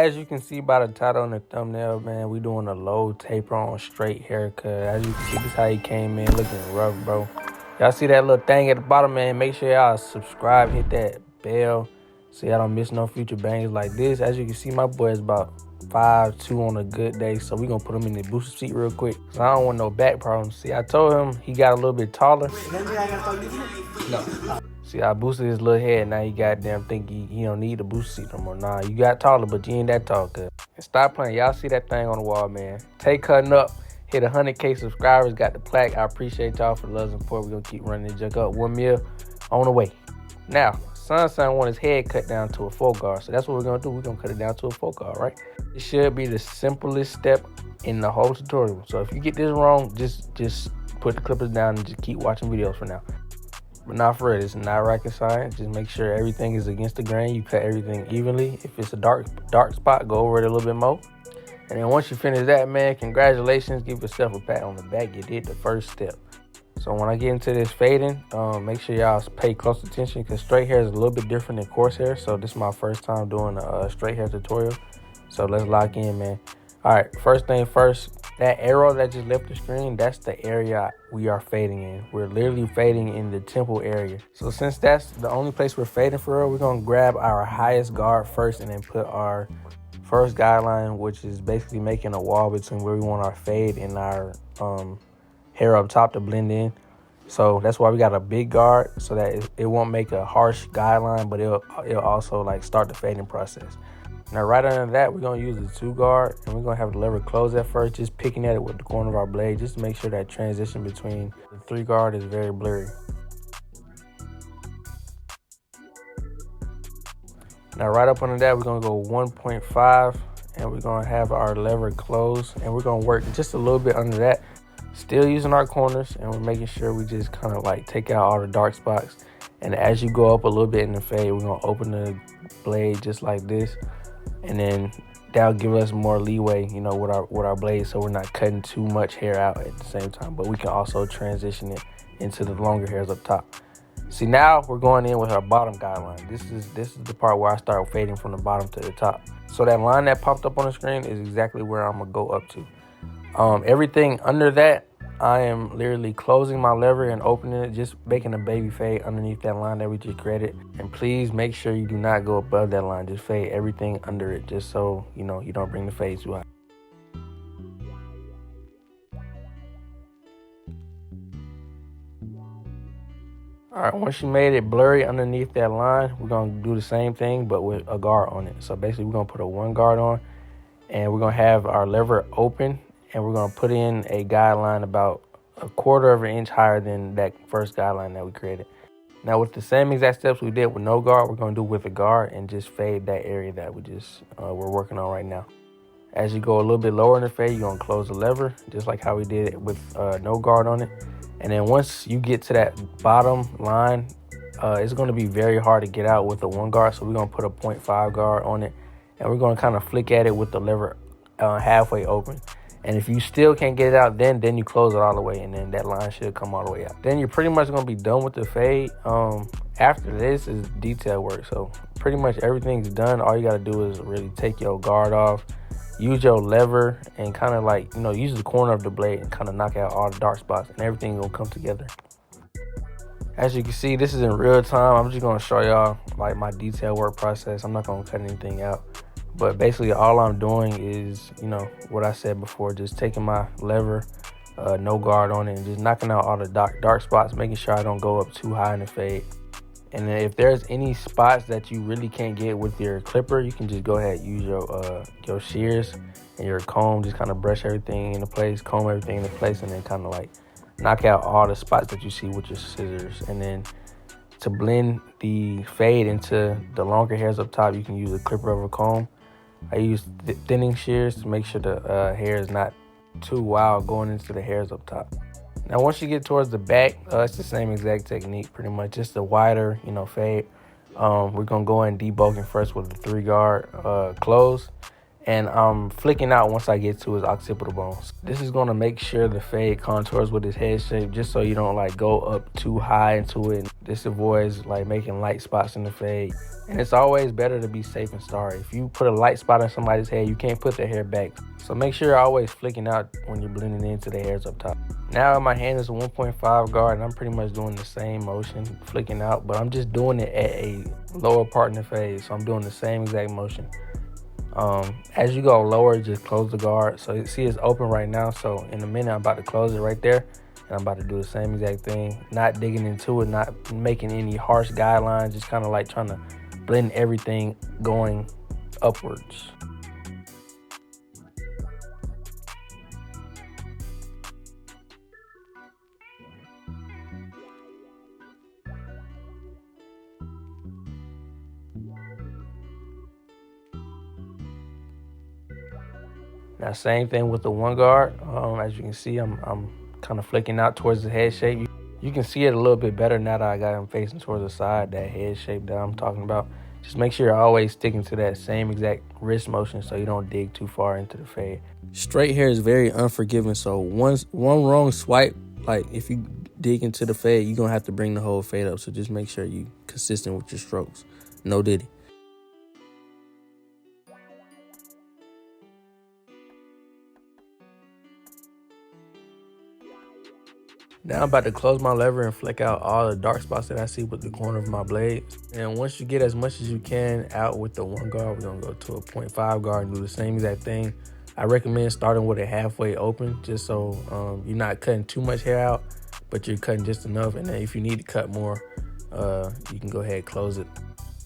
as you can see by the title and the thumbnail, man, we doing a low taper on straight haircut. As you can see, this is how he came in looking rough, bro. Y'all see that little thing at the bottom, man? Make sure y'all subscribe, hit that bell so y'all don't miss no future bangs like this. As you can see, my boy is about 5'2" on a good day, so we gonna put him in the booster seat real quick. So I don't want no back problems. See, I told him he got a little bit taller. No. See, I boosted his little head. Now he goddamn think he don't need the booster seat no more. Nah, you got taller, but you ain't that tall, cuz. And stop playing. Y'all see that thing on the wall, man. Tae.cuttinup. Hit 100K subscribers. Got the plaque. I appreciate y'all for the love and support. We're going to keep running this junk up. 1 mil on the way. Now, Son want his head cut down to a 4 guard. So that's what we're going to do. We're going to cut it down to a 4 guard, right? It should be the simplest step in the whole tutorial. So if you get this wrong, just put the clippers down and just keep watching videos for now. But not for it. It's not rocket science. Just make sure everything is against the grain. You cut everything evenly. If it's a dark spot, go over it a little bit more. And then once you finish that, man, congratulations. Give yourself a pat on the back. You did the first step. So when I get into this fading, make sure y'all pay close attention because straight hair is a little bit different than coarse hair. So this is my first time doing a straight hair tutorial. So let's lock in, man. All right, first thing first, that arrow that just left the screen, that's the area we are fading in. We're literally fading in the temple area. So since that's the only place we're fading for real, we're gonna grab our highest guard first and then put our first guideline, which is basically making a wall between where we want our fade and our hair up top to blend in. So that's why we got a big guard so that it won't make a harsh guideline, but it'll also like start the fading process. Now, right under that, we're going to use the 2 guard, and we're going to have the lever close at first, just picking at it with the corner of our blade, just to make sure that transition between the 3 guard is very blurry. Now, right up under that, we're going to go 1.5, and we're going to have our lever close, and we're going to work just a little bit under that, still using our corners, and we're making sure we just kind of like take out all the dark spots. And as you go up a little bit in the fade, we're going to open the blade just like this. And then that'll give us more leeway, you know, with our blade, so we're not cutting too much hair out at the same time. But we can also transition it into the longer hairs up top. See, now we're going in with our bottom guideline. This is the part where I start fading from the bottom to the top. So that line that popped up on the screen is exactly where I'm gonna go up to. Everything under that, I am literally closing my lever and opening it, just making a baby fade underneath that line that we just created. And please make sure you do not go above that line. Just fade everything under it, just so you know you don't bring the fade too high. All right, once you made it blurry underneath that line, we're gonna do the same thing but with a guard on it. So basically we're gonna put a 1 guard on, and we're gonna have our lever open, and we're going to put in a guideline about 1/4 of an inch higher than that first guideline that we created. Now, with the same exact steps we did with no guard, we're going to do with a guard and just fade that area that we're working on right now. As you go a little bit lower in the fade, you're going to close the lever, just like how we did it with no guard on it. And then once you get to that bottom line, it's going to be very hard to get out with the 1 guard. So we're going to put a 0.5 guard on it, and we're going to kind of flick at it with the lever halfway open. And if you still can't get it out, then you close it all the way, and then that line should come all the way out. Then you're pretty much going to be done with the fade. After this is detail work. So pretty much everything's done. All you got to do is really take your guard off, use your lever, and kind of like, you know, use the corner of the blade and kind of knock out all the dark spots, and everything will come together. As you can see, this is in real time. I'm just going to show y'all like my detail work process. I'm not going to cut anything out. But basically all I'm doing is, you know, what I said before, just taking my lever, no guard on it, and just knocking out all the dark spots, making sure I don't go up too high in the fade. And then if there's any spots that you really can't get with your clipper, you can just go ahead and use your shears and your comb, just kind of brush everything into place, comb everything into place, and then kind of like knock out all the spots that you see with your scissors. And then to blend the fade into the longer hairs up top, you can use a clipper over comb. I use thinning shears to make sure the hair is not too wild going into the hairs up top. Now, once you get towards the back, it's the same exact technique, pretty much, just a wider, you know, fade. We're gonna go in debulking first with the 3 guard close, and I'm flicking out once I get to his occipital bones. This is gonna make sure the fade contours with his head shape, just so you don't like go up too high into it. This avoids like making light spots in the fade. And it's always better to be safe and sorry. If you put a light spot on somebody's head, you can't put their hair back. So make sure you're always flicking out when you're blending into the hairs up top. Now my hand is a 1.5 guard, and I'm pretty much doing the same motion, flicking out, but I'm just doing it at a lower part in the fade. So I'm doing the same exact motion. As you go lower, just close the guard. So you see it's open right now. So in a minute, I'm about to close it right there. And I'm about to do the same exact thing. Not digging into it, not making any harsh guidelines, just kind of like trying to blend everything going upwards. Now, same thing with the one guard. As you can see, I'm kind of flicking out towards the head shape. You can see it a little bit better now that I got him facing towards the side, that head shape that I'm talking about. Just make sure you're always sticking to that same exact wrist motion so you don't dig too far into the fade. Straight hair is very unforgiving, so one wrong swipe, like if you dig into the fade, you're going to have to bring the whole fade up. So just make sure you're consistent with your strokes. No diddy. Now I'm about to close my lever and flick out all the dark spots that I see with the corner of my blade. And once you get as much as you can out with the one guard, we're gonna go to a 0.5 guard and do the same exact thing. I recommend starting with it halfway open, just so you're not cutting too much hair out, but you're cutting just enough. And then if you need to cut more, you can go ahead and close it.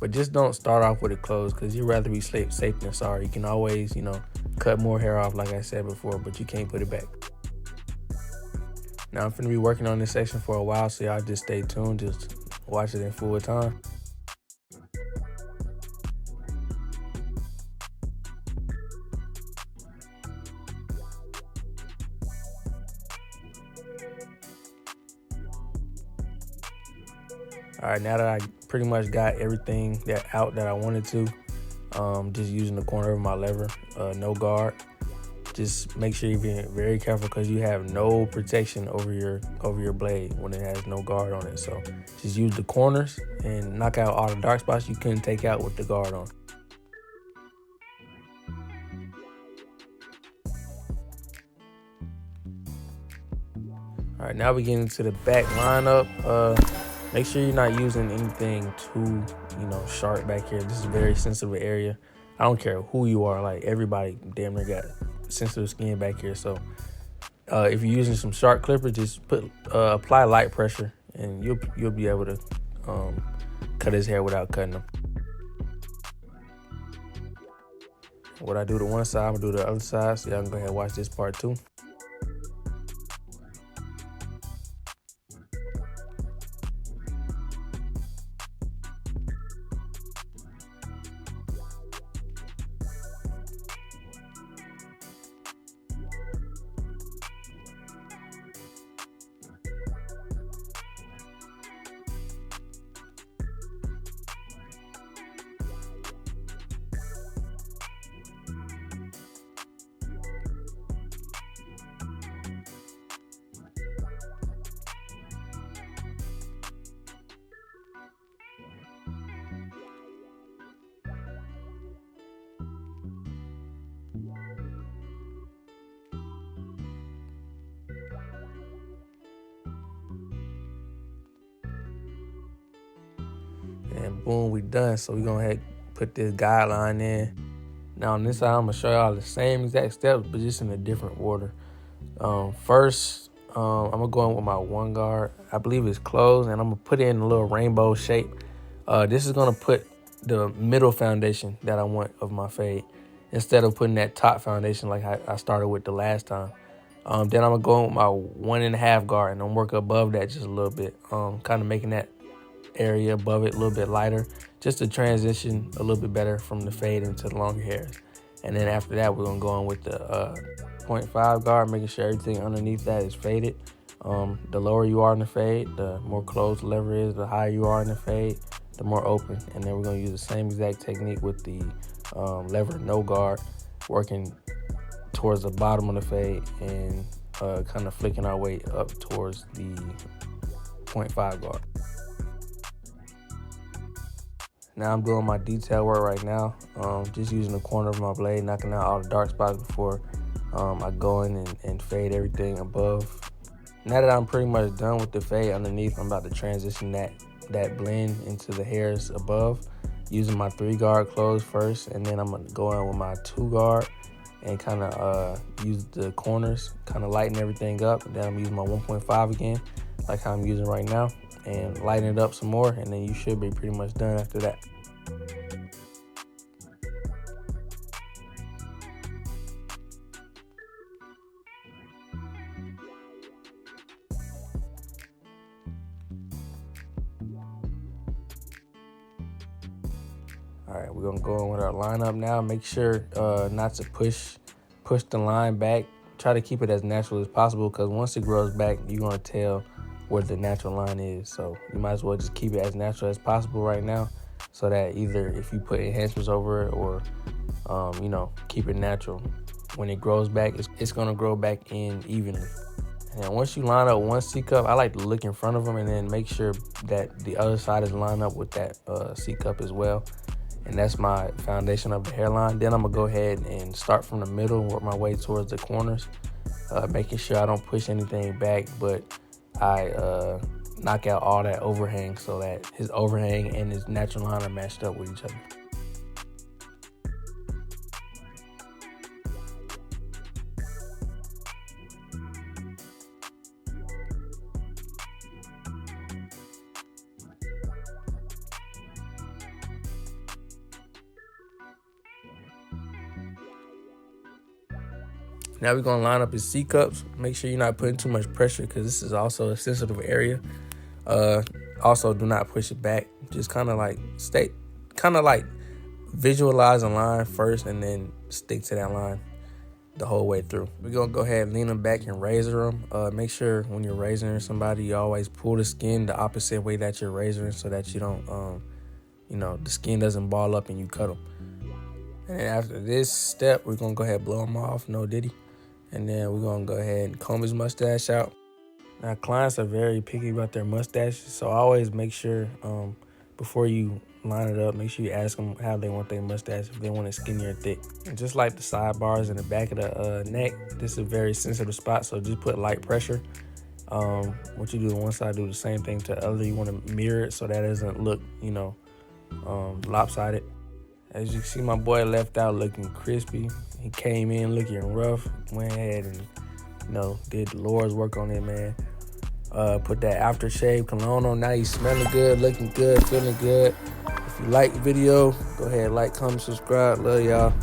But just don't start off with it closed, because you'd rather be safe than sorry. You can always, cut more hair off, like I said before, but you can't put it back. Now I'm finna be working on this section for a while, so y'all just stay tuned, just watch it in full time. All right, now that I pretty much got everything out that I wanted to, just using the corner of my lever, no guard. Just make sure you're being very careful, because you have no protection over your blade when it has no guard on it. So just use the corners and knock out all the dark spots you couldn't take out with the guard on. All right, now we get into the back lineup. Make sure you're not using anything too, sharp back here. This is a very sensitive area. I don't care who you are. Like, everybody damn near got sensitive skin back here. So if you're using some sharp clippers, just apply light pressure, and you'll be able to cut his hair without cutting him. What I do to one side, I'm gonna do the other side, so y'all can go ahead and watch this part too. And boom, we done. So we're gonna put this guideline in. Now on this side, I'm gonna show y'all the same exact steps, but just in a different order. First, I'm gonna go in with my one guard. I believe it's closed, and I'm gonna put it in a little rainbow shape. This is gonna put the middle foundation that I want of my fade, instead of putting that top foundation like I started with the last time. Then I'm gonna go in with my 1.5 guard, and I'm work above that just a little bit, kind of making that area above it a little bit lighter, just to transition a little bit better from the fade into the longer hairs. And then after that, we're gonna go in with the 0.5 guard, making sure everything underneath that is faded. The lower you are in the fade, the more closed the lever is. The higher you are in the fade, the more open. And then we're gonna use the same exact technique with the lever no guard. working towards the bottom of the fade and kind of flicking our way up towards the 0.5 guard. Now I'm doing my detail work right now, just using the corner of my blade, knocking out all the dark spots before I go in and fade everything above. Now that I'm pretty much done with the fade underneath, I'm about to transition that blend into the hairs above, using my 3 guard close first, and then I'm gonna go in with my 2 guard and kind of use the corners, kind of lighten everything up. And then I'm using my 1.5 again, like how I'm using right now, and lighten it up some more, and then you should be pretty much done after that. All right, we're gonna go in with our lineup now. Make sure not to push the line back. Try to keep it as natural as possible, because once it grows back, you're gonna tell where the natural line is. So you might as well just keep it as natural as possible right now, so that either if you put enhancements over it or keep it natural, when it grows back, it's gonna grow back in evenly. And once you line up one C cup, I like to look in front of them and then make sure that the other side is lined up with that C cup as well. And that's my foundation of the hairline. Then I'm gonna go ahead and start from the middle, work my way towards the corners, making sure I don't push anything back, but I knock out all that overhang so that his overhang and his natural line are matched up with each other. Now we're gonna line up his C cups. Make sure you're not putting too much pressure, because this is also a sensitive area. Also, do not push it back. Just kind of like visualize a line first and then stick to that line the whole way through. We're gonna go ahead and lean them back and razor them. Make sure when you're razoring somebody, you always pull the skin the opposite way that you're razoring, so that you don't, the skin doesn't ball up and you cut them. And then after this step, we're gonna go ahead and blow them off, no diddy. And then we're gonna go ahead and comb his mustache out. Now, clients are very picky about their mustaches, so always make sure before you line it up, make sure you ask them how they want their mustache, if they want it skinny or thick. And just like the sidebars and the back of the neck, this is a very sensitive spot, so just put light pressure. What you do to one side, do the same thing to the other. You want to mirror it so that it doesn't look, lopsided. As you can see, my boy left out looking crispy. He came in looking rough, went ahead and, did the Lord's work on it, man. Put that aftershave cologne on. Now he's smelling good, looking good, feeling good. If you like the video, go ahead, like, comment, subscribe. Love y'all.